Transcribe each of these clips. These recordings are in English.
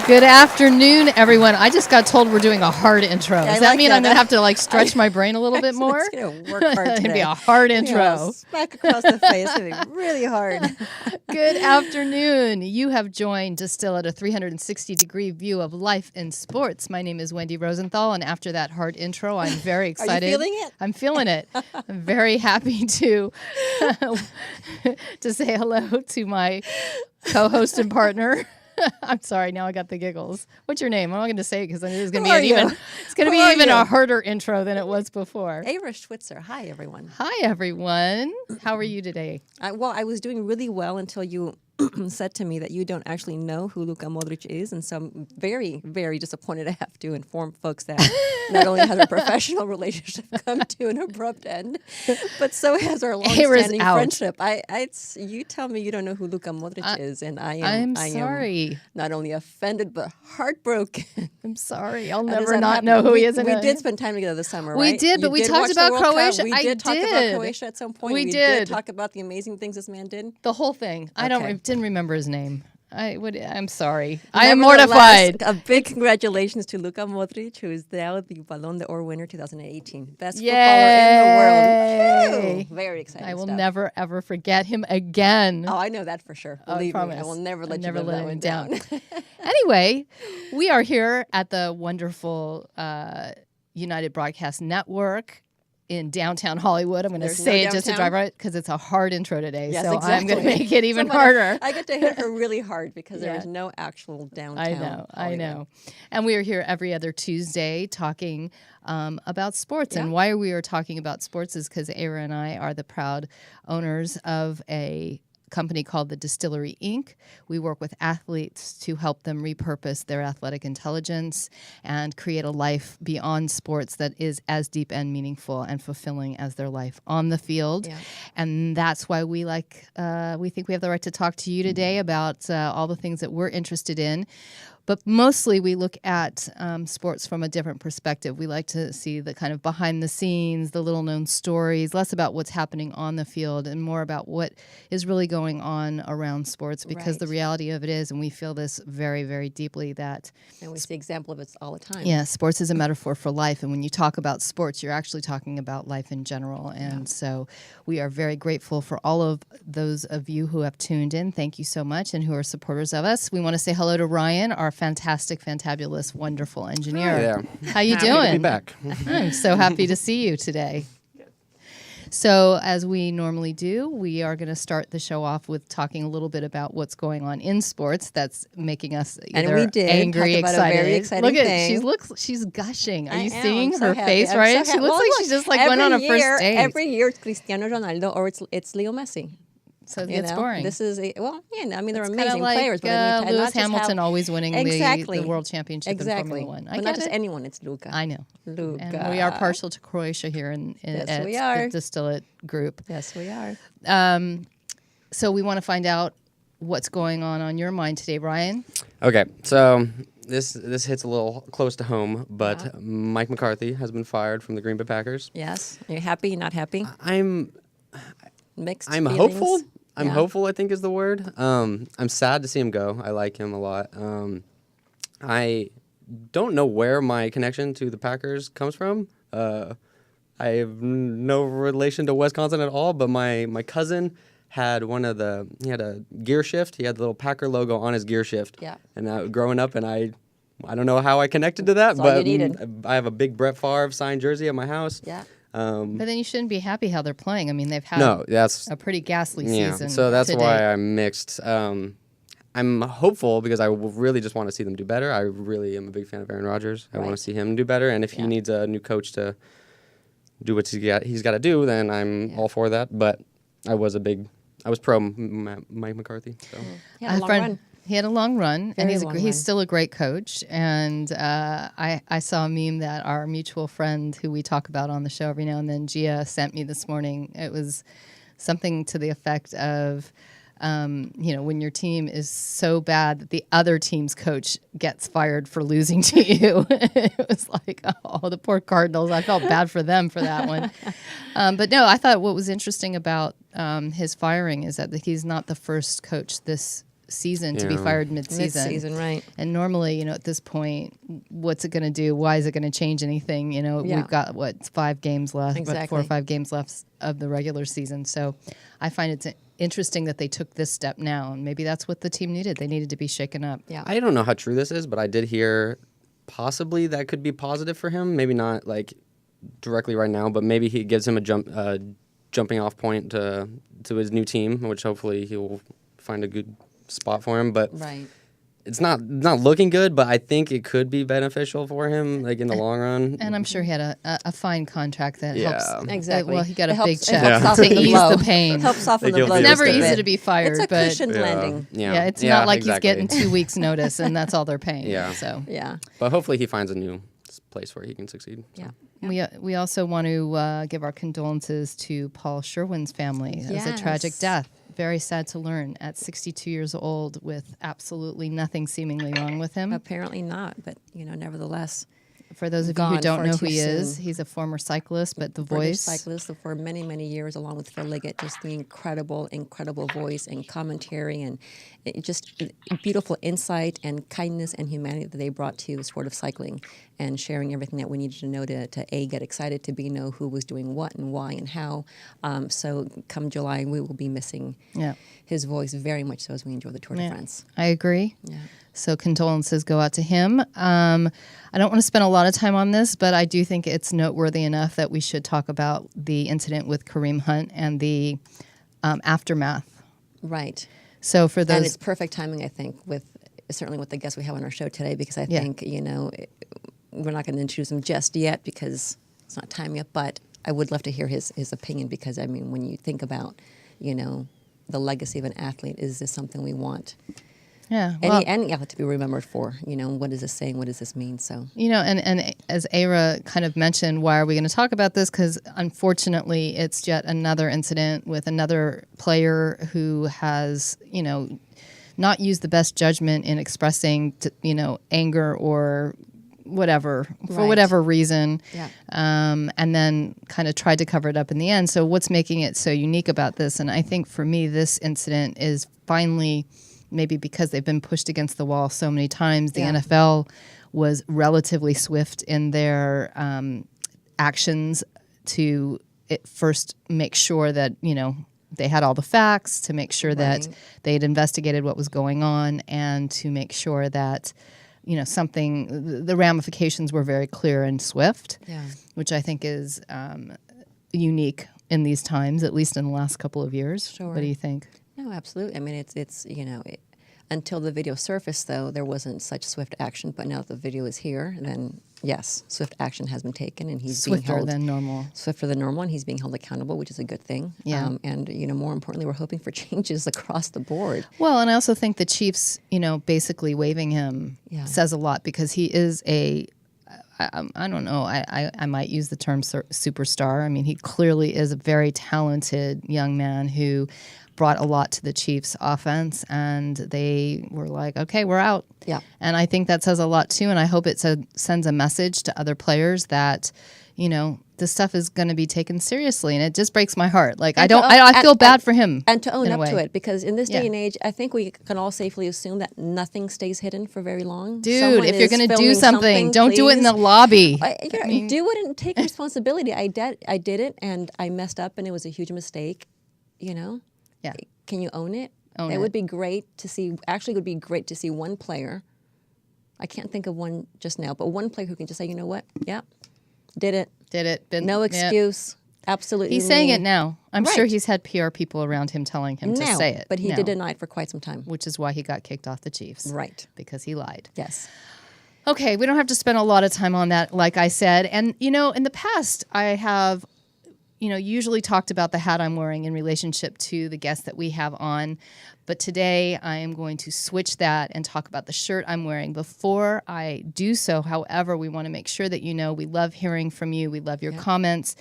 Good afternoon, everyone. I just got told we're doing a hard intro. Does that mean I'm going to have to like stretch my brain a little bit more? It's going to work hard today. It's going to be a hard intro. Smack across the face. It's going to be really hard. Good afternoon. You have joined Distill at a 360-degree view of life in sports. My name is Wendy Rosenthal, and after that hard intro, I'm very excited. Are you feeling it? I'm feeling it. I'm very happy to to say hello to my co-host and partner. I'm sorry. Now I got the giggles. What's your name? I'm not going to say it because it's going to be even a harder intro than it was before. Ira Schwitzer. Hi, everyone. Hi, everyone. How are you today? I was doing really well until you said to me that you don't actually know who Luka Modric is, and so I'm very, very disappointed I have to inform folks that not only has our professional relationship come to an abrupt end, but so has our long-standing friendship. You tell me you don't know who Luka Modric is, and I'm sorry. Not only offended, but heartbroken. I'm sorry. I'll never not know who he is. We did spend time together this summer, right? We did, but we talked about Croatia. We did talk about Croatia at some point. We did talk about the amazing things this man did. The whole thing. I didn't remember his name. I'm sorry. I am mortified. A big congratulations to Luka Modric, who is now the Ballon d'Or winner 2018. Best footballer in the world. Woo! Very exciting I will never, ever forget him again. Oh, I know that for sure. Believe me, I will never let you live that one down. Anyway, we are here at the wonderful United Broadcast Network in downtown Hollywood. I'm going to say it just to drive right because it's a hard intro today. Yes, so exactly. I'm going to make it even harder. I get to hit her really hard because there is no actual downtown. I know. And we are here every other Tuesday talking about sports. And why we are talking about sports is because Ira and I are the proud owners of a company called the Distillery Inc. We work with athletes to help them repurpose their athletic intelligence and create a life beyond sports that is as deep and meaningful and fulfilling as their life on the field. Yeah. And that's why we think we have the right to talk to you today about all the things that we're interested in. But mostly we look at sports from a different perspective. We like to see the kind of behind the scenes, the little known stories, less about what's happening on the field and more about what is really going on around sports, because the reality of it is, and we feel this very, very deeply, that... And we see the example of it all the time. Yeah, sports is a metaphor for life. And when you talk about sports, you're actually talking about life in general. And so we are very grateful for all of those of you who have tuned in. Thank you so much, and who are supporters of us. We want to say hello to Ryan, our fantastic, fantabulous, wonderful engineer. Yeah. How you doing? To be back. I'm so happy to see you today. So as we normally do, we are going to start the show off with talking a little bit about what's going on in sports that's making us either angry, excited. A very exciting thing. She's gushing. Are you seeing her happy. face, Ryan? She looks like she just went on a first date. Every year it's Cristiano Ronaldo or it's Leo Messi. So it's boring. This is they're amazing like, players, but Lewis Hamilton always winning the world championship in Formula One. But not just anyone, it's Luka. I know. Luka. And we are partial to Croatia here at the Distillate Group. Yes, we are. So we want to find out what's going on your mind today, Ryan. Okay, so this hits a little close to home, but Mike McCarthy has been fired from the Green Bay Packers. Yes. Are you happy? Not happy? Mixed I'm feelings. hopeful. I'm hopeful, I think is the word. I'm sad to see him go. I like him a lot. I don't know where my connection to the Packers comes from. I have no relation to Wisconsin at all, but my cousin had he had a gear shift. He had the little Packer logo on his gear shift. Yeah. And growing up, and I don't know how I connected to that, but I have a big Brett Favre signed jersey at my house. Yeah. But then you shouldn't be happy how they're playing. I mean, they've had a pretty ghastly season. So that's why I'm mixed. I'm hopeful because I really just want to see them do better. I really am a big fan of Aaron Rodgers. I want to see him do better. And if he needs a new coach to do what he's got to do, then I'm all for that. But I was pro Mike McCarthy. So. He had a long run. He had a long run, and he's still a great coach. And I saw a meme that our mutual friend, who we talk about on the show every now and then, Gia, sent me this morning. It was something to the effect of, when your team is so bad that the other team's coach gets fired for losing to you. It was like, oh, the poor Cardinals. I felt bad for them for that one. But no, I thought what was interesting about his firing is that he's not the first coach this season to be fired mid-season. Mid-season, right. And normally, at this point, what's it going to do? Why is it going to change anything? We've got, 5 games left, Exactly. 4 or 5 games left of the regular season. So I find it's interesting that they took this step now. And maybe that's what the team needed. They needed to be shaken up. Yeah. I don't know how true this is, but I did hear possibly that could be positive for him. Maybe not like directly right now, but maybe he gives him a jumping off point to his new team, which hopefully he will find a good spot for him. But Right. it's not looking good, but I think it could be beneficial for him, like in the long run. And I'm sure he had a fine contract that Yeah. helps. Exactly. Well, he got It a helps- big it check helps to soften the ease blow. the pain. Helps soften They the give blow. the It's never It's easy a to be fired, It's a but cushioned landing. yeah, it's Yeah, not like exactly. he's getting 2 weeks notice and that's all they're paying. Yeah. So Yeah. But hopefully he finds a new place where he can succeed. So. Yeah. we also want to give our condolences to Paul Sherwin's family. It was a tragic Yes. death. Very sad to learn at 62 years old with absolutely nothing seemingly wrong with him. Apparently not, but nevertheless. For those of you who Gone don't far know too who he is, soon. he's a former cyclist, but the British voice. cyclist for many, many years, along with Phil Liggett, just the incredible voice and commentary and just beautiful insight and kindness and humanity that they brought to the sport of cycling and sharing everything that we needed to know to A, get excited, to B, know who was doing what and why and how. So come July, we will be missing his voice very much so as we enjoy the Tour de France. I agree. Yeah. So condolences go out to him. I don't want to spend a lot of time on this, but I do think it's noteworthy enough that we should talk about the incident with Kareem Hunt and the aftermath. Right. So for those, And it's perfect timing, I think, certainly with the guests we have on our show today, because I think, we're not going to introduce him just yet because it's not time yet, but I would love to hear his opinion because, I mean, when you think about, the legacy of an athlete, is this something we want any athlete to be remembered for? What is this saying? What does this mean? So, and as Ara kind of mentioned, why are we going to talk about this? Because unfortunately, it's yet another incident with another player who has, not used the best judgment in expressing, anger or whatever, for Right. whatever reason, Yeah. and then kind of tried to cover it up in the end. So what's making it so unique about this? And I think for me, this incident is finally, maybe because they've been pushed against the wall so many times, the NFL was relatively swift in their actions to first make sure that, they had all the facts, to make sure that they had investigated what was going on, and to make sure that, the ramifications were very clear and swift, which I think is unique in these times, at least in the last couple of years. Sure. What do you think? No, absolutely. I mean, it's until the video surfaced, though, there wasn't such swift action. But now that the video is here, then yes, swift action has been taken, and he's being Swifter held than normal. swifter than normal, and he's being held accountable, which is a good thing. Yeah. And more importantly, we're hoping for changes across the board. Well, and I also think the Chiefs, basically waiving him says a lot, because he is I don't know, I might use the term superstar. I mean, he clearly is a very talented young man who brought a lot to the Chiefs offense, and they were like, okay, we're out. Yeah. And I think that says a lot too, and I hope it sends a message to other players that, this stuff is going to be taken seriously, and it just breaks my heart. Like, I feel bad for him. And to own in a up to way. it, because in this day and age, I think we can all safely assume that nothing stays hidden for very long. Dude, Someone if you're is going to do filming something, don't do it in the please. lobby. Do it and take responsibility. I did it, and I messed up, and it was a huge mistake. Yeah. Can you own it? Own it it. would be great to see. Actually, it would be great to see one player. I can't think of one just now, but one player who can just say, you know what? Yeah, did it. Did it. No yeah. excuse. Absolutely. He's saying me. it now. I'm sure Right. he's had PR people around him telling him to Now, say it. but he now, did deny it for quite some time. which is why he got kicked off the Chiefs. Right. Because he lied. Yes. Okay, we don't have to spend a lot of time on that, like I said. And, in the past, I have, usually talked about the hat I'm wearing in relationship to the guests that we have on. But today, I am going to switch that and talk about the shirt I'm wearing. Before I do so, however, we want to make sure that we love hearing from you. We love your comments.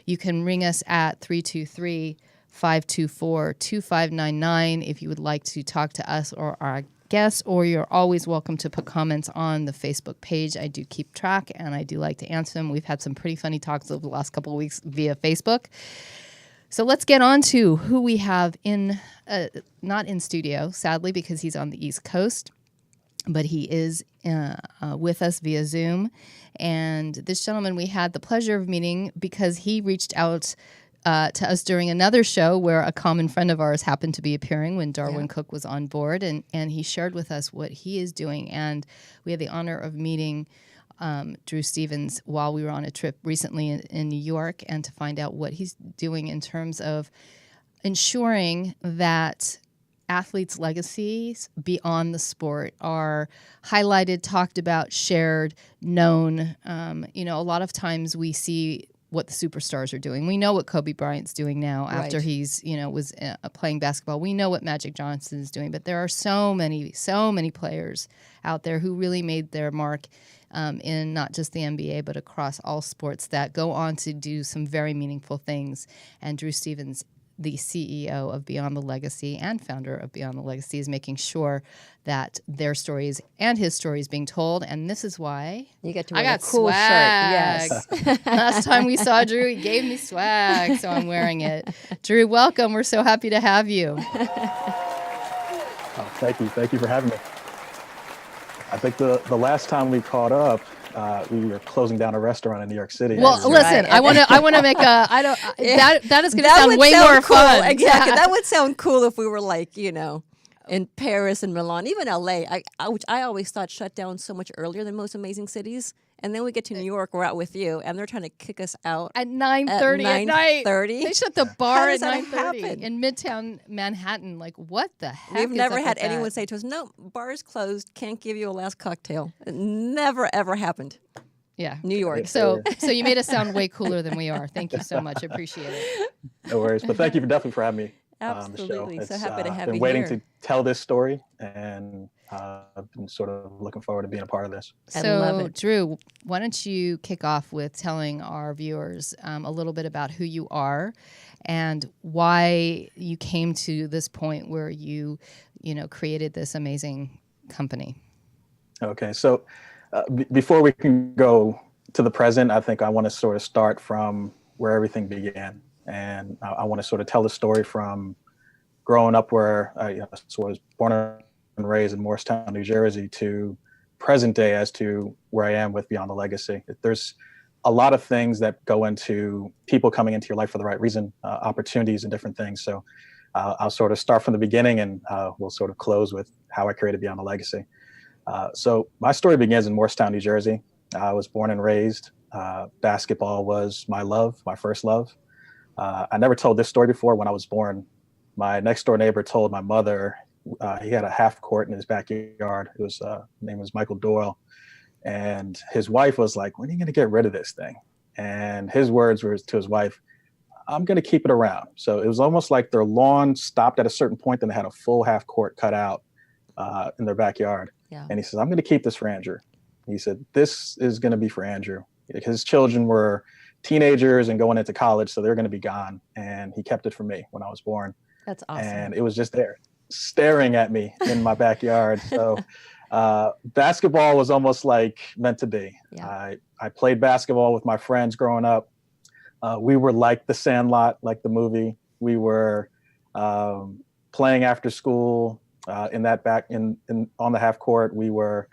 You can ring us at 323 524-2599 if you would like to talk to us or our guests, or you're always welcome to put comments on the Facebook page. I do keep track, and I do like to answer them. We've had some pretty funny talks over the last couple of weeks via Facebook. So let's get on to who we have in, not in studio, sadly, because he's on the East Coast, but he is with us via Zoom. And this gentleman we had the pleasure of meeting because he reached out to us during another show where a common friend of ours happened to be appearing when Darwin Cook was on board, and he shared with us what he is doing. And we had the honor of meeting Drew Stevens while we were on a trip recently in New York, and to find out what he's doing in terms of ensuring that athletes' legacies beyond the sport are highlighted, talked about, shared, known. A lot of times we see what the superstars are doing. We know what Kobe Bryant's doing now after he's, was playing basketball. We know what Magic Johnson is doing, but there are so many players out there who really made their mark in not just the NBA, but across all sports that go on to do some very meaningful things. And Drew Stevens, the CEO of Beyond the Legacy and founder of Beyond the Legacy, is making sure that their stories and his stories being told. And this is why you get to wear a cool swag. shirt. Yes. Last time we saw Drew, he gave me swag, so I'm wearing it. Drew, welcome. We're so happy to have you. Oh, thank you. Thank you for having me. I think the last time we caught up, we were closing down a restaurant in New York City. Well, listen, I want to make a. I don't. That is going to sound way more cool. fun. Exactly. Yeah. That would sound cool if we were like, in Paris and Milan, even LA, which I always thought shut down so much earlier than most amazing cities. And then we get to New York, we're out with you, and they're trying to kick us out at 9:30 at night. 9:30. They shut the bar at 9:30 happen? in Midtown Manhattan. Like, what the heck? We've never is up had with anyone that? say to us, "No, bar is closed. Can't give you a last cocktail." It never ever happened. Yeah, New York. So you made us sound way cooler than we are. Thank you so much. I appreciate it. No worries, but thank you definitely for having me on the show. Absolutely. So happy to have been you waiting here. to tell this story, and I've been sort of looking forward to being a part of this. I love So, it. Drew, why don't you kick off with telling our viewers a little bit about who you are and why you came to this point where you created this amazing company. Okay, so before we can go to the present, I think I want to sort of start from where everything began. And I want to sort of tell the story from growing up where I was born and raised in Morristown, New Jersey, to present day as to where I am with Beyond the Legacy. There's a lot of things that go into people coming into your life for the right reason, opportunities and different things. So I'll sort of start from the beginning, and we'll sort of close with how I created Beyond the Legacy. So my story begins in Morristown, New Jersey. I was born and raised. Basketball was my love, my first love. I never told this story before. When I was born, my next door neighbor told my mother he had a half court in his backyard. His name was Michael Doyle. And his wife was like, "When are you going to get rid of this thing?" And his words were to his wife, "I'm going to keep it around." So it was almost like their lawn stopped at a certain point, then they had a full half court cut out in their backyard. Yeah. And he says, "I'm going to keep this for Andrew." He said, "This is going to be for Andrew." His children were teenagers and going into college, so they're going to be gone. And he kept it for me when I was born. That's awesome. And it was just there staring at me in my backyard. So basketball was almost like meant to be. Yeah. I played basketball with my friends growing up. We were like The Sandlot, like the movie. We were playing after school in that on the half court. We were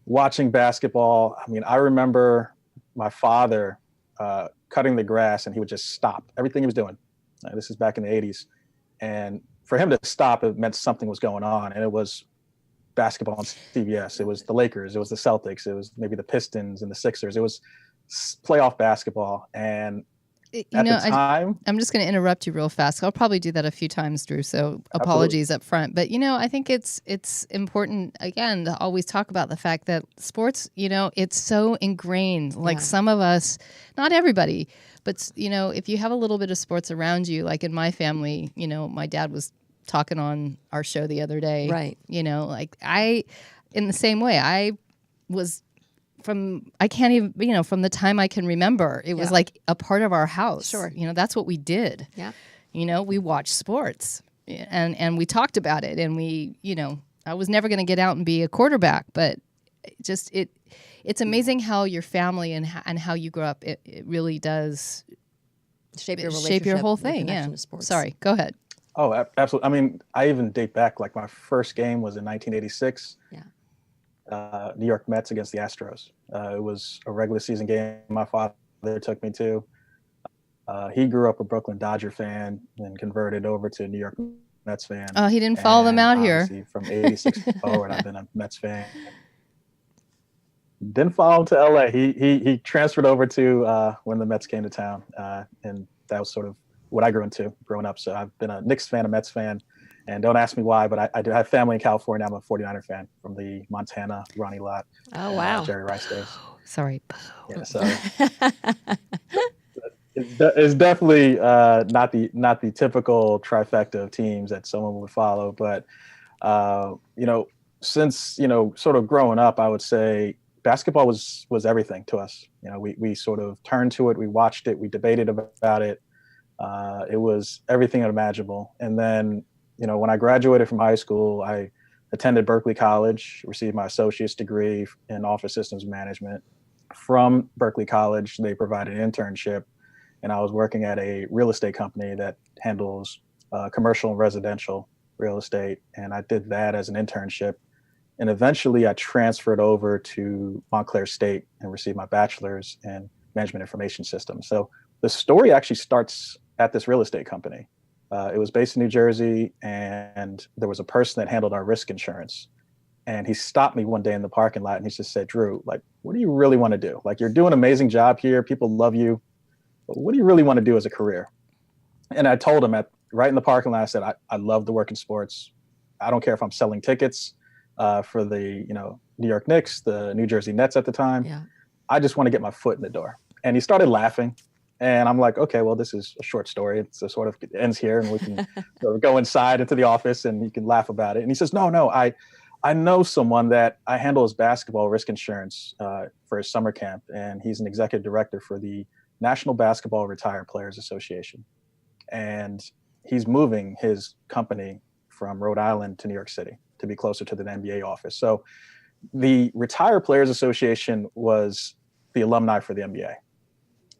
watching basketball. I mean, I remember my father cutting the grass, and he would just stop everything he was doing. This is back in the 80s. And for him to stop, it meant something was going on. And it was basketball on CBS. It was the Lakers. It was the Celtics. It was maybe the Pistons and the Sixers. It was playoff basketball. And at the time, I'm just going to interrupt you real fast. I'll probably do that a few times, Drew, so apologies up front. But, I think it's important, again, to always talk about the fact that sports, it's so ingrained. Like some of us, not everybody, but, if you have a little bit of sports around you, like in my family, my dad was talking on our show the other day. Right. In the same way, I was... I can't even, from the time I can remember, it was like a part of our house. Sure. That's what we did. Yeah. we watched sports, and we talked about it, and I was never going to get out and be a quarterback, but it's amazing how your family and how you grew up, it really does shape your whole thing. Yeah. Sorry, go ahead. Oh, absolutely. I mean, I even date back, like my first game was in 1986. Yeah. New York Mets against the Astros. It was a regular season game my father took me to. He grew up a Brooklyn Dodger fan and converted over to a New York Mets fan. Oh, he didn't follow them out here. From 86 forward, I've been a Mets fan. Didn't follow him to LA. He transferred over to when the Mets came to town. And that was sort of what I grew into growing up. So I've been a Knicks fan, a Mets fan. And don't ask me why, but I do have family in California. I'm a 49er fan from the Montana, Ronnie Lott, oh, wow. Jerry Rice days. Sorry. Yeah, so it's definitely not the typical trifecta of teams that someone would follow. But, since, sort of growing up, I would say basketball was everything to us. We sort of turned to it. We watched it. We debated about it. It was everything imaginable. And then, when I graduated from high school, I attended Berkeley College, received my associate's degree in office systems management. From Berkeley College, they provided an internship, and I was working at a real estate company that handles commercial and residential real estate. And I did that as an internship. And eventually I transferred over to Montclair State and received my bachelor's in management information systems. So the story actually starts at this real estate company. It was based in New Jersey, and there was a person that handled our risk insurance. And he stopped me one day in the parking lot, and he just said, "Drew, like, what do you really want to do? Like, you're doing an amazing job here. People love you. But what do you really want to do as a career?" And I told him right in the parking lot, I said, I love to work in sports. I don't care if I'm selling tickets for the, New York Knicks, the New Jersey Nets at the time. Yeah. I just want to get my foot in the door. And he started laughing. And I'm like, okay, well, this is a short story. It's sort of ends here, and we can sort of go inside into the office and you can laugh about it. And he says, no, I know someone that I handle his basketball risk insurance for his summer camp. And he's an executive director for the National Basketball Retired Players Association. And he's moving his company from Rhode Island to New York City to be closer to the NBA office. So the Retired Players Association was the alumni for the NBA.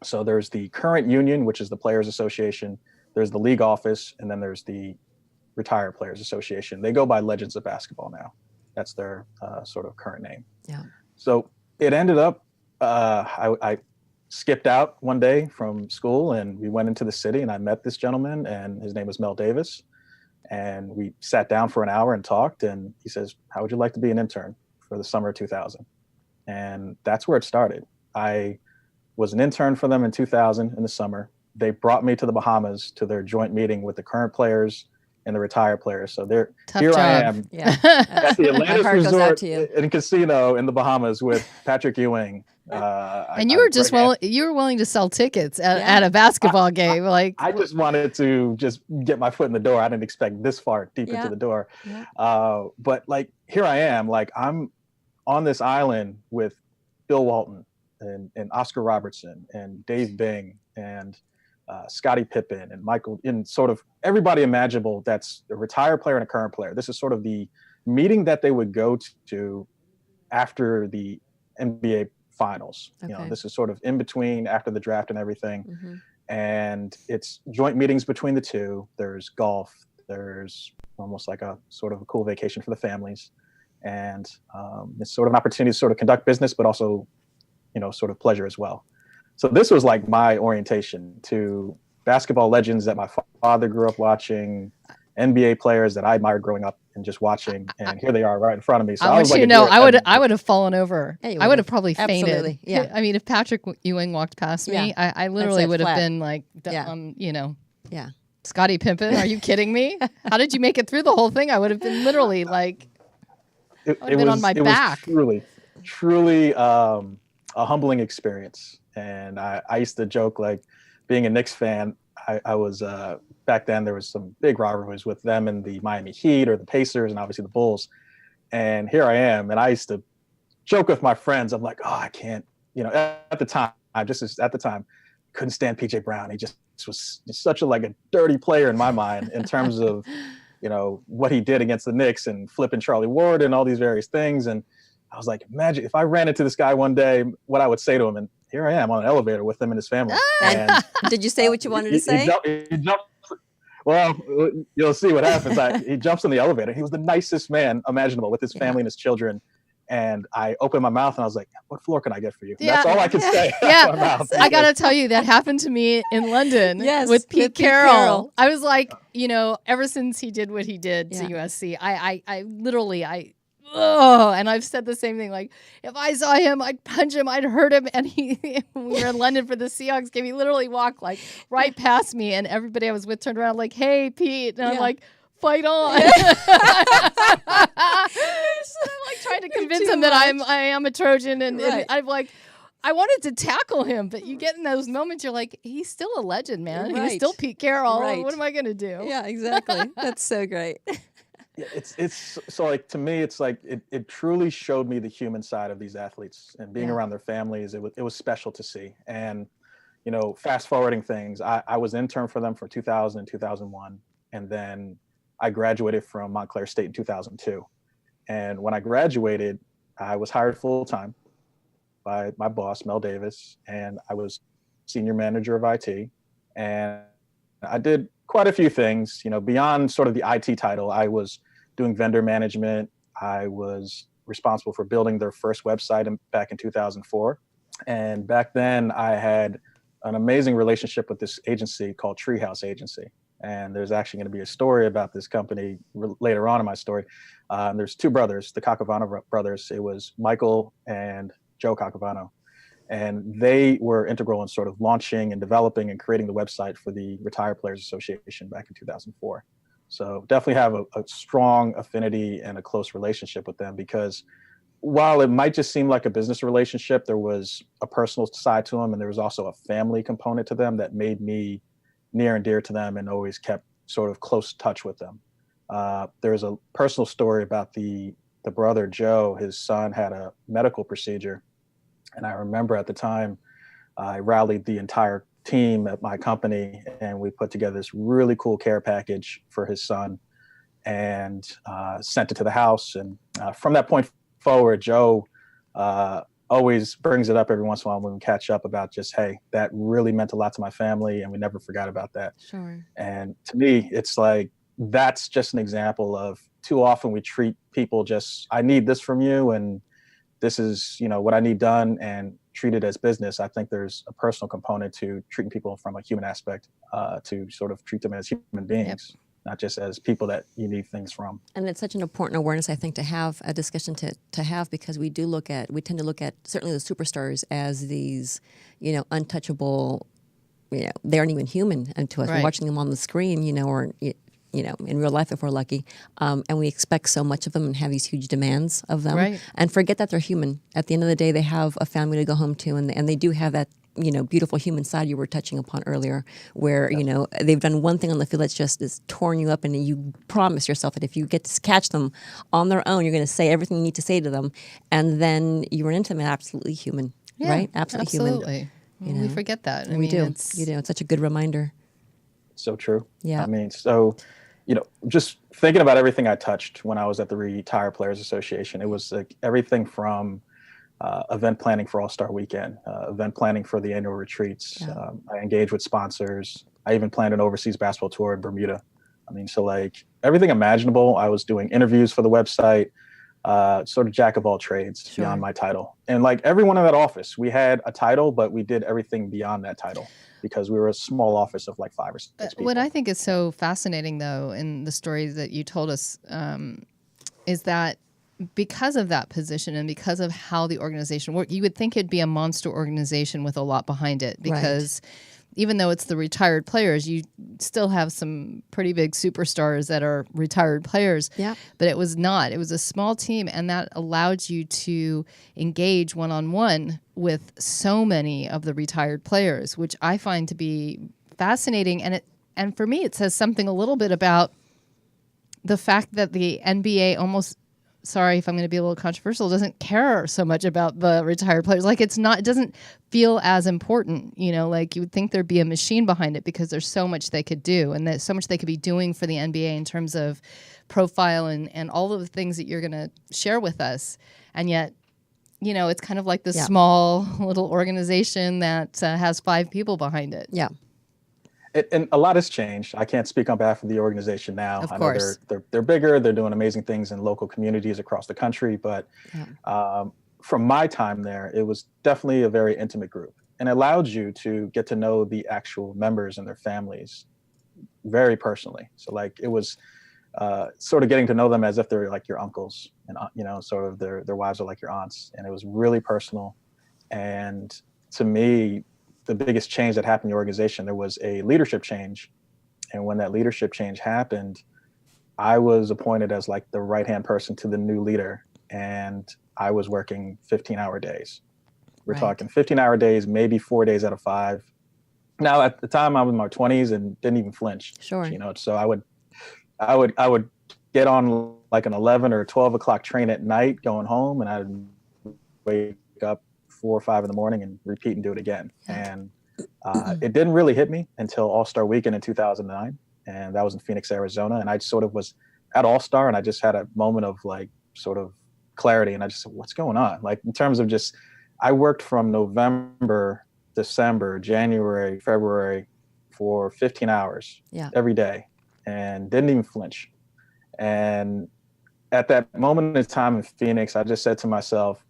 So there's the current union, which is the Players Association. There's the league office, and then there's the Retired Players Association. They go by Legends of Basketball now. That's their sort of current name. Yeah. So it ended up, I skipped out one day from school, and we went into the city, and I met this gentleman, and his name was Mel Davis. And we sat down for an hour and talked, and he says, "How would you like to be an intern for the summer of 2000?" And that's where it started. I was an intern for them in 2000 in the summer. They brought me to the Bahamas to their joint meeting with the current players and the retired players. So here job. I am at the Atlantis Resort and Casino in the Bahamas with Patrick Ewing. And you were willing to sell tickets at a basketball game. I just wanted to just get my foot in the door. I didn't expect this far deep into the door. Yeah. But here I am, I'm on this island with Bill Walton and Oscar Robertson and Dave Bing and Scottie Pippen and Michael, in sort of everybody imaginable that's a retired player and a current player. This is sort of the meeting that they would go to after the NBA finals. Okay. This is sort of in between after the draft and everything. Mm-hmm. And it's joint meetings between the two. There's golf. There's almost like a sort of a cool vacation for the families. And it's sort of an opportunity to sort of conduct business, but also, sort of pleasure as well. So this was like my orientation to basketball legends that my father grew up watching, NBA players that I admired growing up and just watching, and here they are right in front of me. So I would have fallen over. Yeah, I would have probably fainted. Absolutely. Yeah. I mean, if Patrick Ewing walked past me, I literally would have been like, Yeah. Scottie Pippen, are you kidding me? How did you make it through the whole thing? I would have been literally like, I would have been on my back. It was truly a humbling experience. And I used to joke, like, being a Knicks fan, I was back then there was some big rivalries with them and the Miami Heat or the Pacers and obviously the Bulls. And here I am, and I used to joke with my friends. I'm like, oh, I can't, at the time, couldn't stand PJ Brown. He just was such a dirty player in my mind in terms of, what he did against the Knicks and flipping Charlie Ward and all these various things. And I was like, imagine if I ran into this guy one day, what I would say to him. And here I am on an elevator with him and his family. And did you say what you wanted to say? He jumped. Well, you'll see what happens. He jumps in the elevator. He was the nicest man imaginable with his family and his children. And I opened my mouth and I was like, what floor can I get for you? Yeah. That's all I could say. Yeah. I got to tell you, that happened to me in London with Pete Carroll. I was like, ever since he did what he did to USC, I literally, and I've said the same thing. Like, if I saw him, I'd punch him, I'd hurt him. And when we were in London for the Seahawks game, he literally walked like right past me, and everybody I was with turned around like, hey, Pete. And I'm like, fight on. I'm like trying to convince him that I am a Trojan, and I'm like, I wanted to tackle him, but you get in those moments, you're like, he's still a legend, man. He's still Pete Carroll. Right. What am I going to do? Yeah, exactly. That's so great. It's so like, to me, it's like it truly showed me the human side of these athletes, and being around their families. It was special to see. And fast forwarding things, I was intern for them for 2000 and 2001, and then I graduated from Montclair State in 2002. And when I graduated, I was hired full time by my boss, Mel Davis, and I was senior manager of IT. And I did quite a few things, beyond sort of the IT title. I was doing vendor management. I was responsible for building their first website back in 2004. And back then I had an amazing relationship with this agency called Treehouse Agency. And there's actually going to be a story about this company later on in my story. There's two brothers, the Caccavano brothers. It was Michael and Joe Caccavano. And they were integral in sort of launching and developing and creating the website for the Retired Players Association back in 2004. So definitely have a strong affinity and a close relationship with them, because while it might just seem like a business relationship, there was a personal side to them, and there was also a family component to them that made me near and dear to them and always kept sort of close touch with them. There's a personal story about the brother, Joe. His son had a medical procedure. And I remember at the time, I rallied the entire team at my company, and we put together this really cool care package for his son and sent it to the house. And from that point forward, Joe always brings it up every once in a while when we catch up about just, hey, that really meant a lot to my family, and we never forgot about that. Sure. And to me, it's like, that's just an example of, too often we treat people just, I need this from you, and this is, what I need done, and treat it as business. I think there's a personal component to treating people from a human aspect, to sort of treat them as human beings, not just as people that you need things from. And it's such an important awareness, I think, to have a discussion to have, because we tend to look at certainly the superstars as these, untouchable, they aren't even human to us. Right. We're watching them on the screen, or in real life if we're lucky, and we expect so much of them and have these huge demands of them, and forget that they're human. At the end of the day, they have a family to go home to, and they do have that beautiful human side you were touching upon earlier, where they've done one thing on the field that's just is torn you up, and you promise yourself that if you get to catch them on their own, you're going to say everything you need to say to them, and then you run into them absolutely human, right? Absolutely human. We forget that. We do. It's such a good reminder. So true. Yeah. I mean, so, just thinking about everything I touched when I was at the Retired Players Association, it was like everything from event planning for All-Star Weekend, event planning for the annual retreats. Yeah. I engaged with sponsors. I even planned an overseas basketball tour in Bermuda. I mean, so like everything imaginable. I was doing interviews for the website, sort of jack of all trades beyond my title. And like everyone in that office, we had a title, but we did everything beyond that title, because we were a small office of like 5 or 6 people. What I think is so fascinating, though, in the stories that you told us, is that because of that position and because of how the organization worked, you would think it'd be a monster organization with a lot behind it, because even though it's the retired players, you still have some pretty big superstars that are retired players. Yeah. But it was not. It was a small team, and that allowed you to engage one-on-one with so many of the retired players, which I find to be fascinating. And for me, it says something a little bit about the fact that the NBA almost sorry if I'm going to be a little controversial, doesn't care so much about the retired players. Like it doesn't feel as important, like you would think there'd be a machine behind it because there's so much they could do and there's so much they could be doing for the NBA in terms of profile and all of the things that you're going to share with us. And yet, it's kind of like this small little organization that has 5 people behind it. Yeah. And a lot has changed. I can't speak on behalf of the organization now. Of I course. know they're bigger. They're doing amazing things in local communities across the country. But from my time there, it was definitely a very intimate group and allowed you to get to know the actual members and their families very personally. So like it was sort of getting to know them as if they're like your uncles and, sort of their wives are like your aunts. And it was really personal. And to me, the biggest change that happened in the organization, there was a leadership change. And when that leadership change happened, I was appointed as like the right-hand person to the new leader. And I was working 15-hour days. We're talking 15-hour days, maybe 4 days out of 5. Now at the time I was in my 20s and didn't even flinch. Sure. So I would get on like an 11 or 12 o'clock train at night going home, and I'd wake up 4 or 5 in the morning and repeat and do it again. And it didn't really hit me until All-Star Weekend in 2009. And that was in Phoenix, Arizona. And I sort of was at All-Star and I just had a moment of like sort of clarity. And I just said, what's going on? Like in terms of just, I worked from November, December, January, February for 15 hours every day and didn't even flinch. And at that moment in time in Phoenix, I just said to myself,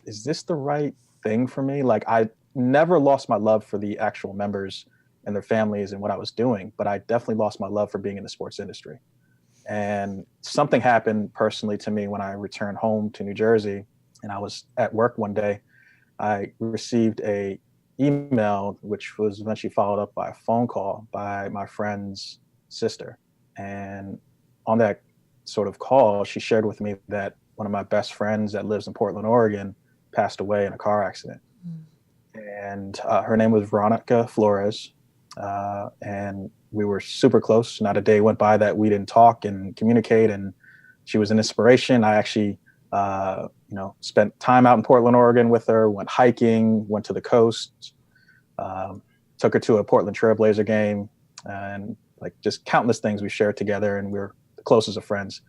is this the right thing for me? Like I never lost my love for the actual members and their families and what I was doing, but I definitely lost my love for being in the sports industry. And something happened personally to me when I returned home to New Jersey and I was at work one day. I received a email, which was eventually followed up by a phone call by my friend's sister. And on that sort of call, she shared with me that one of my best friends that lives in Portland, Oregon, passed away in a car accident. And her name was Veronica Flores. And we were super close. Not a day went by that we didn't talk and communicate. And she was an inspiration. I actually, spent time out in Portland, Oregon with her, went hiking, went to the coast, took her to a Portland Trailblazer game, and like just countless things we shared together. And we were the closest of friends.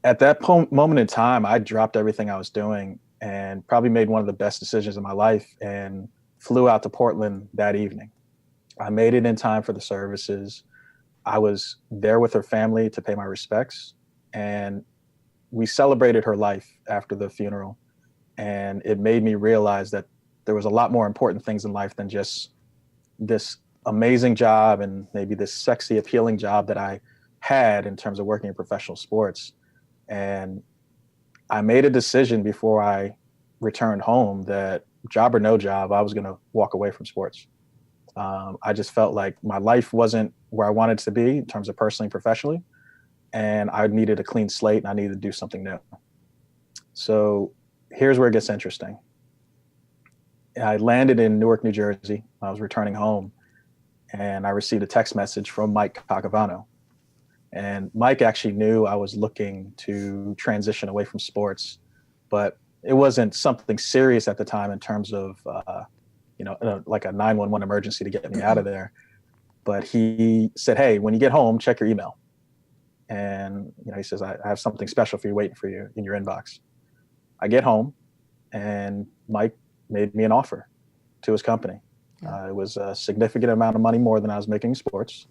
At that moment in time, I dropped everything I was doing and probably made one of the best decisions in my life and flew out to Portland that evening. I made it in time for the services. I was there with her family to pay my respects. And we celebrated her life after the funeral. And it made me realize that there was a lot more important things in life than just this amazing job and maybe this sexy, appealing job that I had in terms of working in professional sports. And I made a decision before I returned home that job or no job, I was going to walk away from sports. I just felt like my life wasn't where I wanted to be in terms of personally and professionally. And I needed a clean slate and I needed to do something new. So here's where it gets interesting. I landed in Newark, New Jersey. I was returning home and I received a text message from Mike Cacavano. And Mike actually knew I was looking to transition away from sports, but it wasn't something serious at the time in terms of, like a 911 emergency to get me out of there. But he said, hey, when you get home, check your email. And, he says, I have something special for you waiting for you in your inbox. I get home and Mike made me an offer to his company. It was a significant amount of money more than I was making in sports.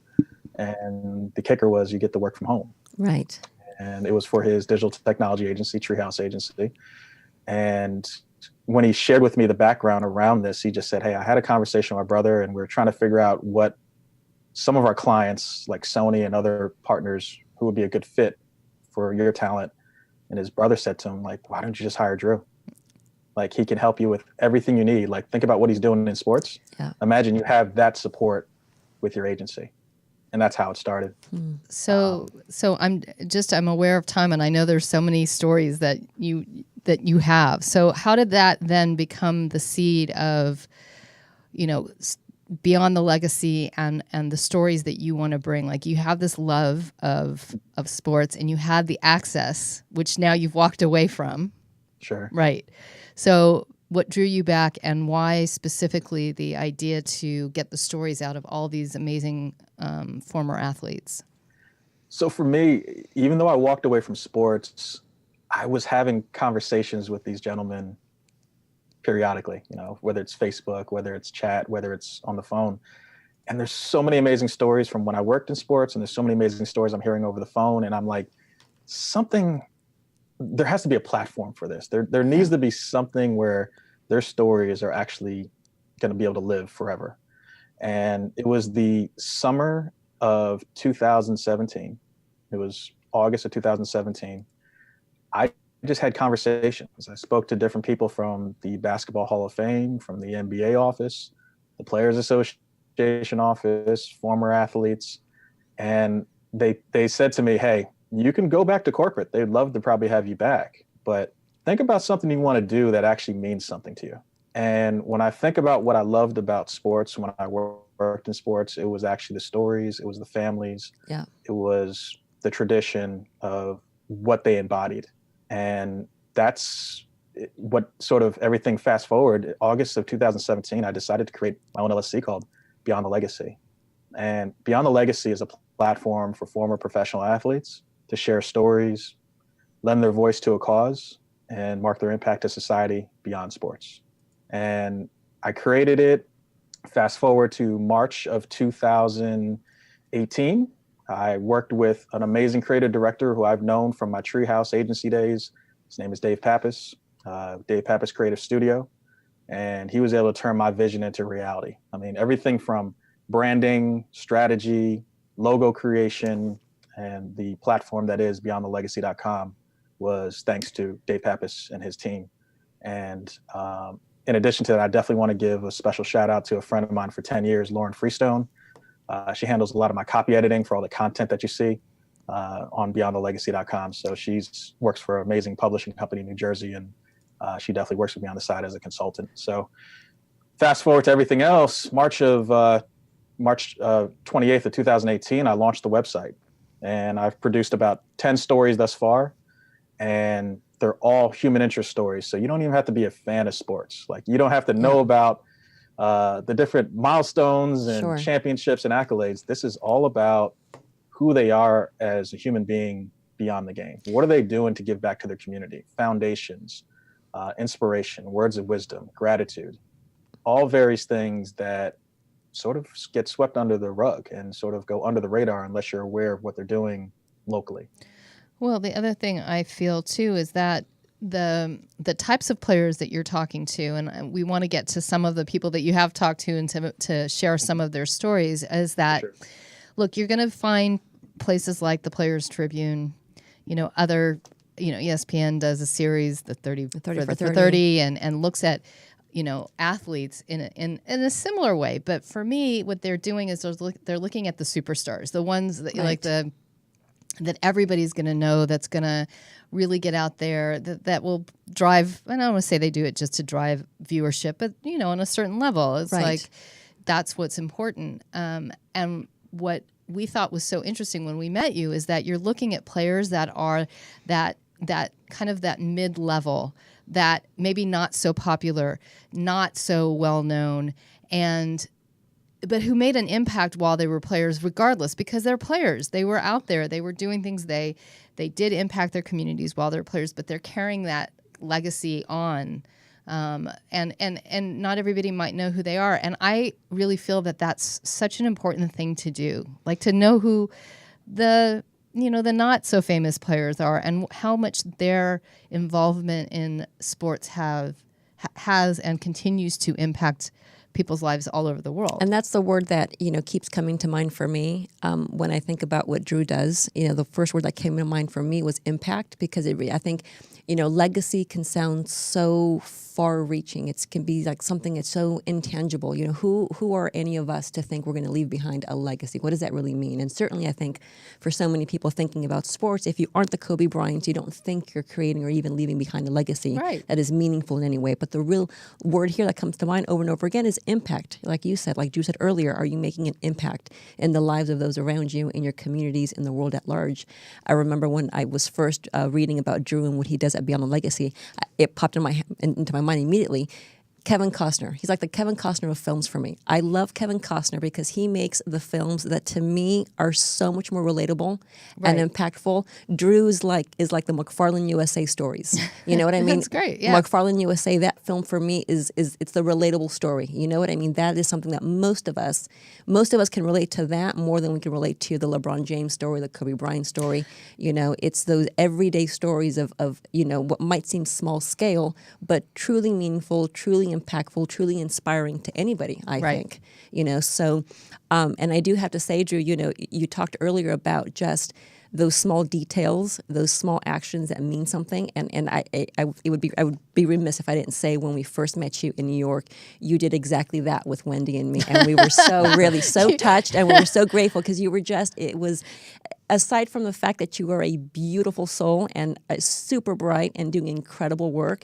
And the kicker was you get to work from home. Right. And it was for his digital technology agency, Treehouse Agency. And when he shared with me the background around this, he just said, hey, I had a conversation with my brother and we were trying to figure out what some of our clients like Sony and other partners who would be a good fit for your talent. And his brother said to him, like, why don't you just hire Drew? Like, he can help you with everything you need. Like, think about what he's doing in sports. Yeah. Imagine you have that support with your agency. And that's how it started. So I'm aware of time, and I know there's so many stories that you have. So how did that then become the seed of, beyond the legacy and the stories that you want to bring. Like, you have this love of sports, and you had the access, which now you've walked away from. Sure. Right. So what drew you back, and why specifically the idea to get the stories out of all these amazing former athletes? So for me, even though I walked away from sports, I was having conversations with these gentlemen periodically, whether it's Facebook, whether it's chat, whether it's on the phone. And there's so many amazing stories from when I worked in sports, and there's so many amazing stories I'm hearing over the phone. And I'm like, there has to be a platform for this. There needs to be something where their stories are actually going to be able to live forever. And it was the summer of 2017. It was August of 2017. I just had conversations. I spoke to different people from the Basketball Hall of Fame, from the NBA office, the Players Association office, former athletes. And they said to me, hey, you can go back to corporate. They'd love to probably have you back, but think about something you want to do that actually means something to you. And when I think about what I loved about sports, when I worked in sports, it was actually the stories, it was the families, it was the tradition of what they embodied. And that's what sort of everything fast forward. August of 2017, I decided to create my own LLC called Beyond the Legacy. And Beyond the Legacy is a platform for former professional athletes to share stories, lend their voice to a cause, and mark their impact to society beyond sports. And I created it. Fast forward to March of 2018. I worked with an amazing creative director who I've known from my Treehouse agency days. His name is Dave Pappas, Dave Pappas Creative Studio. And he was able to turn my vision into reality. I mean, everything from branding, strategy, logo creation, and the platform that is beyondthelegacy.com was thanks to Dave Pappas and his team. And in addition to that, I definitely want to give a special shout out to a friend of mine for 10 years, Lauren Freestone. She handles a lot of my copy editing for all the content that you see on beyondthelegacy.com. So she works for an amazing publishing company in New Jersey, and she definitely works with me on the side as a consultant. So fast forward to everything else, March 28th of 2018, I launched the website, and I've produced about 10 stories thus far, and they're all human interest stories. So you don't even have to be a fan of sports. Like, you don't have to know about the different milestones and championships and accolades. This is all about who they are as a human being beyond the game. What are they doing to give back to their community? Foundations, inspiration, words of wisdom, gratitude, all various things that sort of get swept under the rug and sort of go under the radar unless you're aware of what they're doing locally. Well, the other thing I feel too is that the types of players that you're talking to, and we want to get to some of the people that you have talked to and to share some of their stories, is that, look, you're going to find places like the Players Tribune, other, ESPN does a series, the 30 for 30, and looks at, athletes in a similar way. But for me, what they're doing is they're looking at the superstars, the ones that that everybody's going to know, that's going to really get out there, that will drive, and I don't want to say they do it just to drive viewership, but, on a certain level, it's like, that's what's important. And what we thought was so interesting when we met you is that you're looking at players that are that kind of that mid-level, that maybe not so popular, not so well-known, but who made an impact while they were players regardless, because they're players. They were out there. They were doing things. They did impact their communities while they're players, but they're carrying that legacy on. And not everybody might know who they are. And I really feel that that's such an important thing to do, like to know who the not so famous players are and how much their involvement in sports has and continues to impact people's lives all over the world. And that's the word that, keeps coming to mind for me when I think about what Drew does. The first word that came to mind for me was impact, because I think, legacy can sound so far-reaching. It can be like something that's so intangible. You know, who are any of us to think we're going to leave behind a legacy? What does that really mean? And certainly, I think for so many people thinking about sports, if you aren't the Kobe Bryants, you don't think you're creating or even leaving behind a legacy that is meaningful in any way. But the real word here that comes to mind over and over again is impact. Like you said, like Drew said earlier, are you making an impact in the lives of those around you, in your communities, in the world at large? I remember when I was first reading about Drew and what he does at Beyond the Legacy, it popped into my mind immediately. Kevin Costner. He's like the Kevin Costner of films for me. I love Kevin Costner because he makes the films that to me are so much more relatable and impactful. Drew is like the McFarlane USA stories. You know what I mean? That's great. Yeah. McFarlane USA, that film for me is it's the relatable story. You know what I mean? That is something that most of us can relate to that more than we can relate to the LeBron James story, the Kobe Bryant story. You know, it's those everyday stories of you know, what might seem small scale, but truly meaningful, truly impactful, truly inspiring to anybody, I think. You know, so, and I do have to say, Drew, you know, you talked earlier about just those small details, those small actions that mean something. And I would be remiss if I didn't say when we first met you in New York, you did exactly that with Wendy and me. And we were so really so touched, and we were so grateful because you were just, it was, aside from the fact that you are a beautiful soul and super bright and doing incredible work,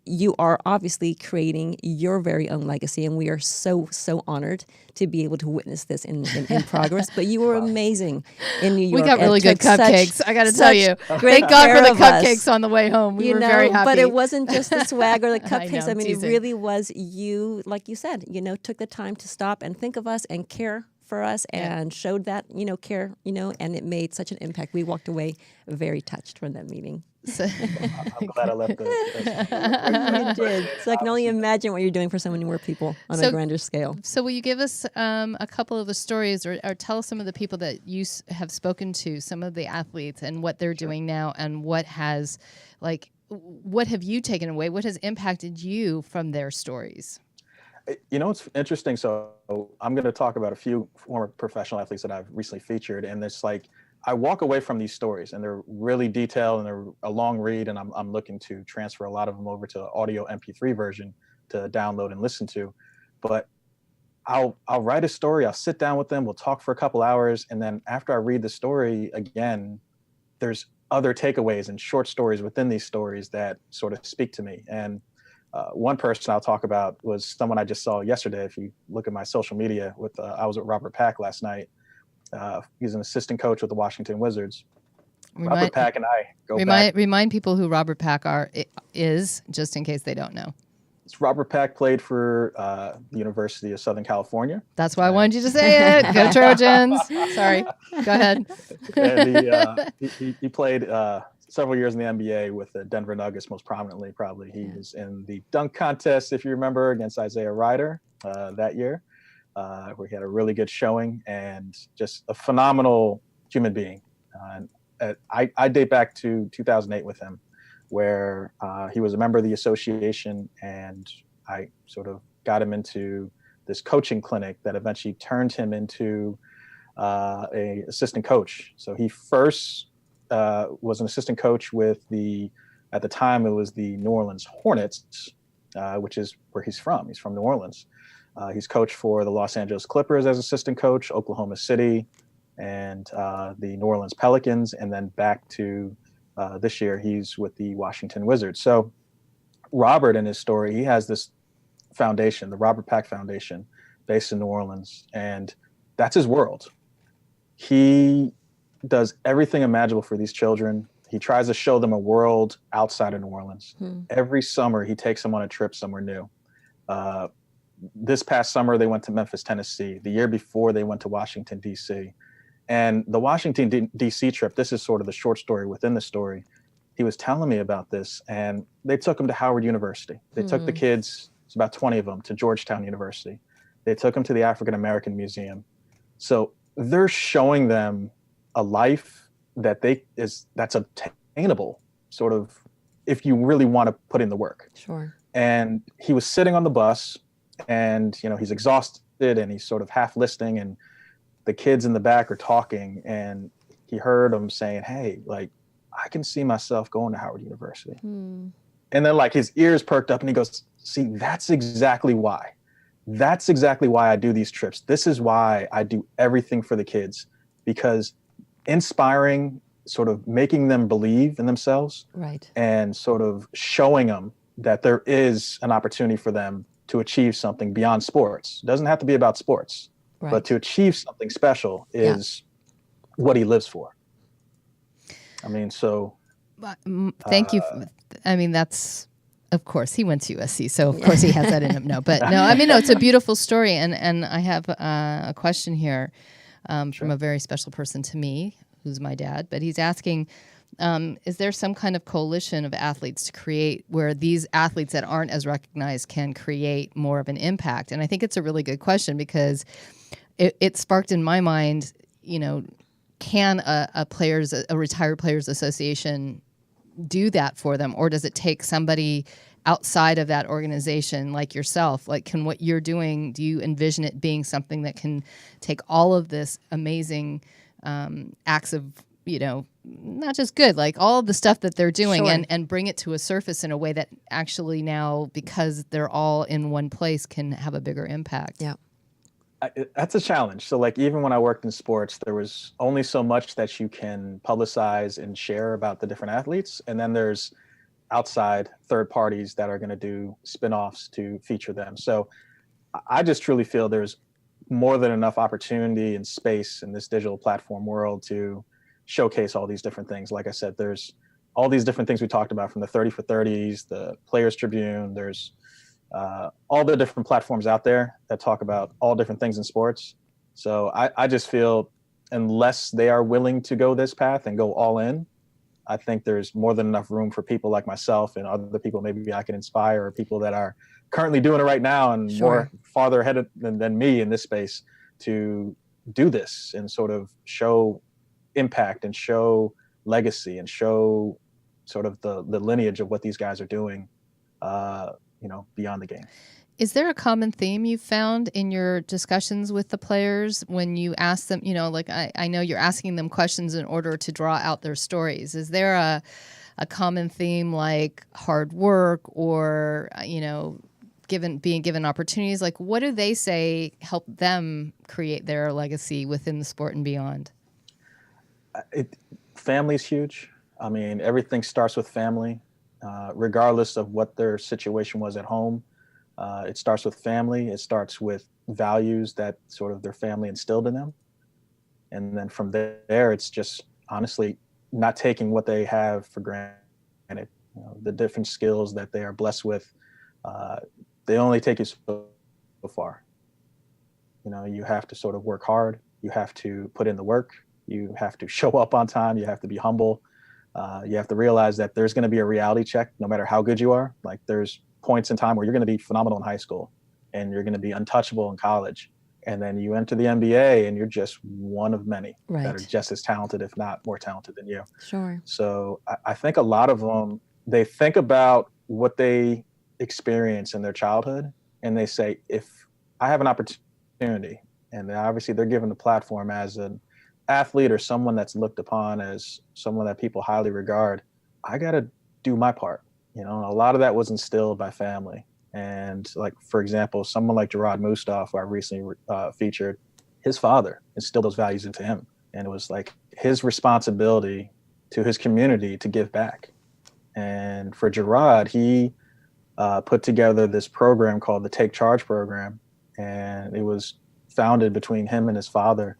you are obviously creating your very own legacy, and we are so honored to be able to witness this in progress. But you were amazing in New York. We got really good cupcakes, I got to tell you. Thank God for the cupcakes on the way home. We were very happy. But it wasn't just the swag or the cupcakes. I I mean, it really was you, like you said, you know, took the time to stop and think of us and care for us and showed that, you know, care, you know, and it made such an impact. We walked away very touched from that meeting. I'm glad I left You did. So I can only imagine what you're doing for so many more people on a grander scale. So will you give us a couple of the stories or tell us some of the people that you have spoken to, some of the athletes and what they're doing now and what has, like, what have you taken away? What has impacted you from their stories? You know, it's interesting. So I'm going to talk about a few former professional athletes that I've recently featured. And it's like, I walk away from these stories and they're really detailed and they're a long read. And I'm looking to transfer a lot of them over to audio MP3 version to download and listen to. But I'll write a story. I'll sit down with them. We'll talk for a couple hours. And then after I read the story again, there's other takeaways and short stories within these stories that sort of speak to me. And one person I'll talk about was someone I just saw yesterday. If you look at my social media, I was with Robert Pack last night. He's an assistant coach with the Washington Wizards. Robert Pack and I go back. Remind people who Robert Pack is, just in case they don't know. Robert Pack played for the University of Southern California. That's why I wanted you to say it. Go Trojans. Sorry. Go ahead. And he played several years in the NBA with the Denver Nuggets, most prominently, probably. He was in the dunk contest, if you remember, against Isaiah Ryder that year, where he had a really good showing and just a phenomenal human being. I date back to 2008 with him, where he was a member of the association, and I sort of got him into this coaching clinic that eventually turned him into a assistant coach. So he first was an assistant coach with at the time it was the New Orleans Hornets, which is where he's from. He's from New Orleans. He's coached for the Los Angeles Clippers as assistant coach, Oklahoma City, and the New Orleans Pelicans, and then back to this year he's with the Washington Wizards. So Robert, in his story, he has this foundation, the Robert Pack Foundation, based in New Orleans, and that's his world. He does everything imaginable for these children. He tries to show them a world outside of New Orleans. Every summer, he takes them on a trip somewhere new. This past summer, they went to Memphis, Tennessee. The year before, they went to Washington, D.C. And the Washington, D.C. trip, this is sort of the short story within the story. He was telling me about this, and they took him to Howard University. They took the kids, it's about 20 of them, to Georgetown University. They took them to the African American Museum. So they're showing them a life that's obtainable, sort of, if you really want to put in the work. Sure. And he was sitting on the bus, and he's exhausted and he's sort of half listening, and the kids in the back are talking, and he heard them saying, "Hey, like, I can see myself going to Howard University." And then like his ears perked up and he goes, see, that's exactly why. That's exactly why I do these trips. This is why I do everything for the kids, because inspiring, sort of making them believe in themselves, Right. and sort of showing them that there is an opportunity for them to achieve something beyond sports. It doesn't have to be about sports, Right. but to achieve something special is what he lives for. I mean, so. Thank you. I mean, that's, of course, he went to USC, so of course he has that in him. No, but no, I mean, no, it's a beautiful story. And I have a question here from a very special person to me, who's my dad, but he's asking, is there some kind of coalition of athletes to create where these athletes that aren't as recognized can create more of an impact? And I think it's a really good question, because it sparked in my mind, you know, can a retired players association do that for them, or does it take somebody outside of that organization like yourself? Like, can what you're doing, do you envision it being something that can take all of this amazing acts of, you know, not just good, like all of the stuff that they're doing, Sure. and bring it to a surface in a way that actually now, because they're all in one place, can have a bigger impact? Yeah. That's a challenge. So like, even when I worked in sports, there was only so much that you can publicize and share about the different athletes. And then there's outside third parties that are going to do spin-offs to feature them. So I just truly feel there's more than enough opportunity and space in this digital platform world to showcase all these different things. Like I said, there's all these different things we talked about, from the 30 for 30s, the Players Tribune, there's all the different platforms out there that talk about all different things in sports. So I just feel, unless they are willing to go this path and go all in, I think there's more than enough room for people like myself and other people maybe I can inspire, or people that are currently doing it right now and Sure. more farther ahead than me in this space, to do this and sort of show impact and show legacy and show sort of the lineage of what these guys are doing, you know, beyond the game. Is there a common theme you found in your discussions with the players when you ask them, you know, like I know you're asking them questions in order to draw out their stories. Is there a common theme, like hard work, or, you know, being given opportunities? Like, what do they say help them create their legacy within the sport and beyond? Family's huge. I mean, everything starts with family, regardless of what their situation was at home. It starts with family. It starts with values that sort of their family instilled in them. And then from there, it's just honestly not taking what they have for granted. You know, the different skills that they are blessed with, they only take you so far. You know, you have to sort of work hard. You have to put in the work. You have to show up on time. You have to be humble. You have to realize that there's going to be a reality check no matter how good you are. Like, there's points in time where you're going to be phenomenal in high school and you're going to be untouchable in college. And then you enter the NBA and you're just one of many that are just as talented, if not more talented than you. Sure. So I think a lot of them, they think about what they experience in their childhood and they say, if I have an opportunity, and obviously they're given the platform as an athlete or someone that's looked upon as someone that people highly regard, I got to do my part. You know, a lot of that was instilled by family. And like, for example, someone like Gerard Mustaf, who I recently featured, his father instilled those values into him. And it was like his responsibility to his community to give back. And for Gerard, he put together this program called the Take Charge program. And it was founded between him and his father.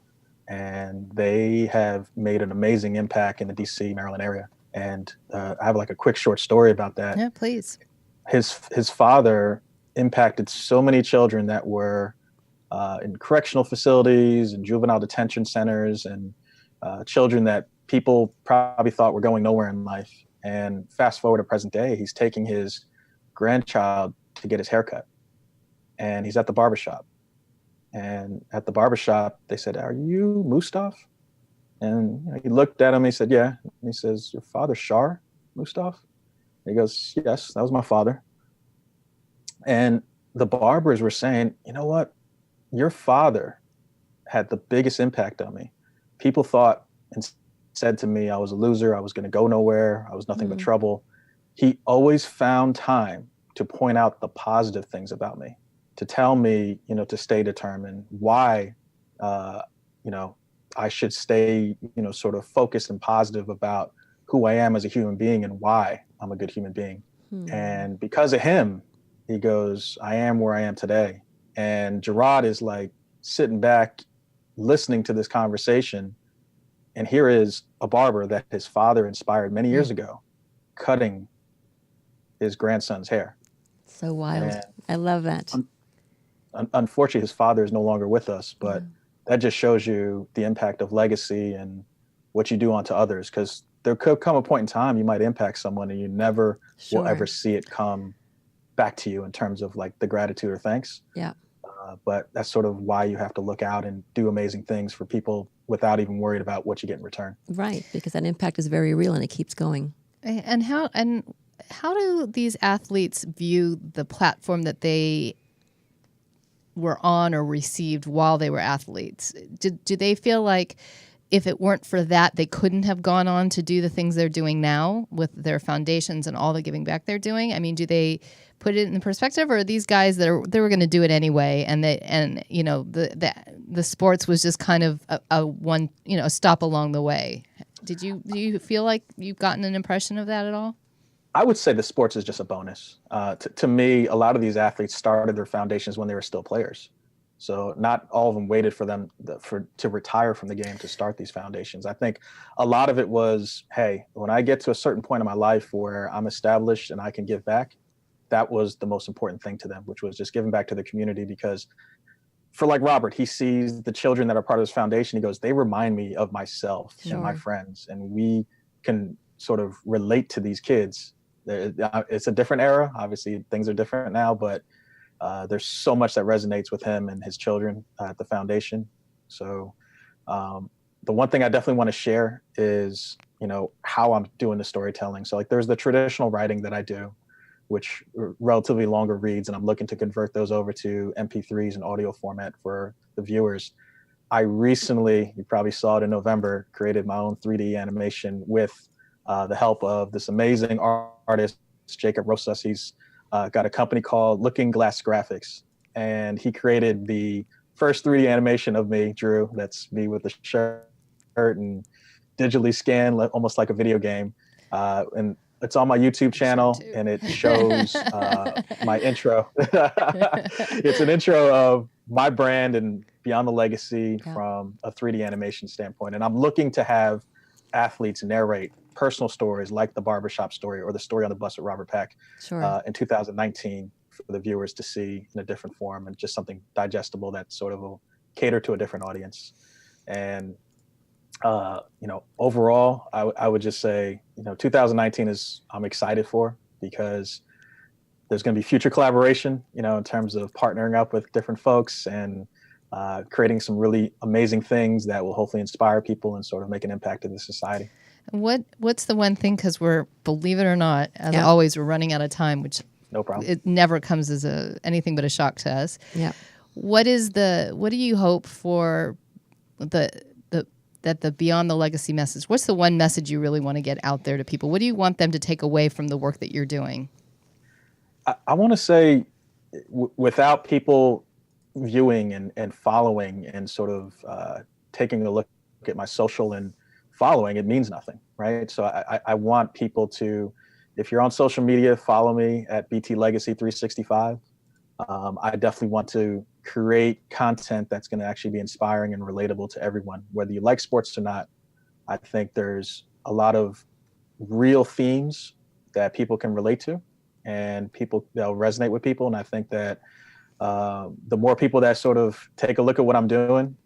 And they have made an amazing impact in the DC, Maryland area. And I have like a quick short story about that. Yeah, please. His father impacted so many children that were in correctional facilities and juvenile detention centers, and children that people probably thought were going nowhere in life. And fast forward to present day, he's taking his grandchild to get his haircut. And he's at the barbershop. And at the barbershop, they said, "Are you Mustaf?" And he looked at him, he said, "Yeah." And he says, "Your father, Shar Mustaf?" And he goes, "Yes, that was my father." And the barbers were saying, "You know what? Your father had the biggest impact on me. People thought and said to me I was a loser, I was going to go nowhere, I was nothing but trouble. he always found time to point out the positive things about me, to tell me, to stay determined, why, I should stay, sort of focused and positive about who I am as a human being and why I'm a good human being. And because of him, he goes, I am where I am today. And Gerard is like sitting back, listening to this conversation. And here is a barber that his father inspired many years ago, cutting his grandson's hair. So wild. And I love that. Unfortunately, his father is no longer with us, but that just shows you the impact of legacy and what you do onto others. Because there could come a point in time you might impact someone and you never will ever see it come back to you in terms of like the gratitude or thanks. Yeah. But that's sort of why you have to look out and do amazing things for people without even worried about what you get in return. Right, because that impact is very real and it keeps going. And how do these athletes view the platform that they were on or received while they were athletes? Do they feel like if it weren't for that, they couldn't have gone on to do the things they're doing now with their foundations and all the giving back they're doing? I mean, do they put it in perspective, or are these guys they were going to do it anyway, and the sports was just kind of a one, a stop along the way? Do you feel like you've gotten an impression of that at all? I would say the sports is just a bonus. To me, a lot of these athletes started their foundations when they were still players. So not all of them waited for them to retire from the game to start these foundations. I think a lot of it was, hey, when I get to a certain point in my life where I'm established and I can give back, that was the most important thing to them, which was just giving back to the community. Because for like Robert, he sees the children that are part of his foundation. He goes, they remind me of myself and my friends, and we can sort of relate to these kids. It's a different era. Obviously, things are different now, but there's so much that resonates with him and his children at the foundation. So the one thing I definitely want to share is, how I'm doing the storytelling. So like there's the traditional writing that I do, which are relatively longer reads, and I'm looking to convert those over to MP3s and audio format for the viewers. I recently, you probably saw it in November, created my own 3D animation with the help of this amazing artist, Jacob Rosas. He's got a company called Looking Glass Graphics, and he created the first 3D animation of me, Drew. That's me with the shirt and digitally scanned, almost like a video game. And it's on my YouTube channel, and it shows my intro. It's an intro of my brand and Beyond the Legacy from a 3D animation standpoint. And I'm looking to have athletes narrate personal stories like the barbershop story or the story on the bus with Robert Peck in 2019 for the viewers to see in a different form, and just something digestible that sort of will cater to a different audience. And overall, I would just say, 2019 I'm excited for, because there's going to be future collaboration, in terms of partnering up with different folks and creating some really amazing things that will hopefully inspire people and sort of make an impact in the society. What's the one thing, because believe it or not, as always, we're running out of time, which no problem. It never comes as anything but a shock to us. Yeah. What do you hope for the Beyond the Legacy message? What's the one message you really want to get out there to people? What do you want them to take away from the work that you're doing? I want to say, without people viewing and following and sort of taking a look at my social and following, it means nothing, right? So I want people to, if you're on social media, follow me at BT Legacy 365. I definitely want to create content that's going to actually be inspiring and relatable to everyone, whether you like sports or not. I think there's a lot of real themes that people can relate to, and they'll resonate with people. And I think that the more people that sort of take a look at what I'm doing,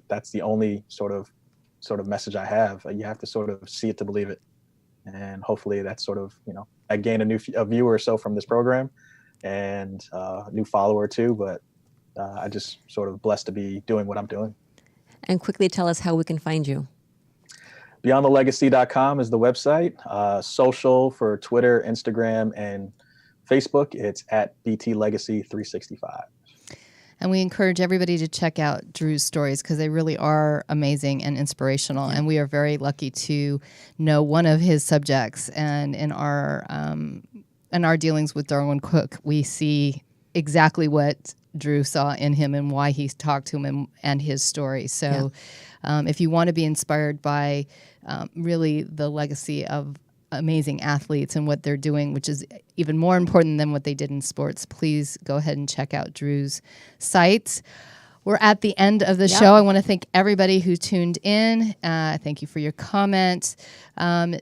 that's the only sort of message I have. You have to sort of see it to believe it. And hopefully that's sort of, I gain a viewer or so from this program, and a new follower too. But I just sort of blessed to be doing what I'm doing. And quickly tell us how we can find you. BeyondTheLegacy.com is the website. Social for Twitter, Instagram, and Facebook, it's at BT Legacy 365. And we encourage everybody to check out Drew's stories because they really are amazing and inspirational. And we are very lucky to know one of his subjects. And in our dealings with Darwin Cook, we see exactly what Drew saw in him and why he talked to him and his story. So if you want to be inspired by really the legacy of amazing athletes and what they're doing, which is even more important than what they did in sports, please go ahead and check out Drew's site. We're at the end of the show. I want to thank everybody who tuned in. Thank you for your comments.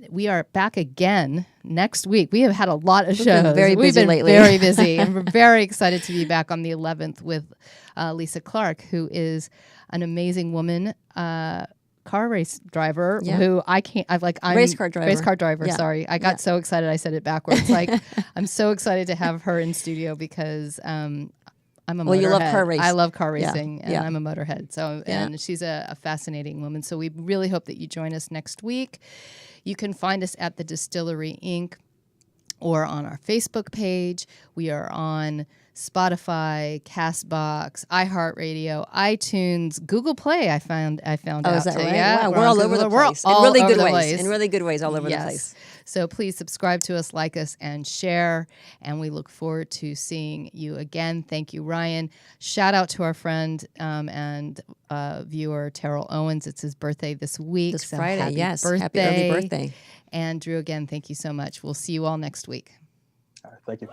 We are back again next week. We have had a lot of shows. Been very busy We've been lately. very busy. And we're very excited to be back on the 11th with Lisa Clark, who is an amazing woman, car race driver who I'm race car driver. Yeah. Sorry. I got so excited I said it backwards. I'm so excited to have her in studio because I'm a motorhead. Well, you love car racing. I love car racing and I'm a motorhead. So and she's a fascinating woman. So we really hope that you join us next week. You can find us at the Distillery Inc. or on our Facebook page. We are on Spotify, Castbox, iHeartRadio, iTunes, Google Play. I found out. Is that right? Yeah, wow, we're all over the place. In really good ways. In really good ways, all over the place. So please subscribe to us, like us, and share. And we look forward to seeing you again. Thank you, Ryan. Shout out to our friend and viewer Terrell Owens. It's his birthday this week. This Friday, happy yes. Birthday. Happy early birthday. And Drew, again, thank you so much. We'll see you all next week. All right, thank you.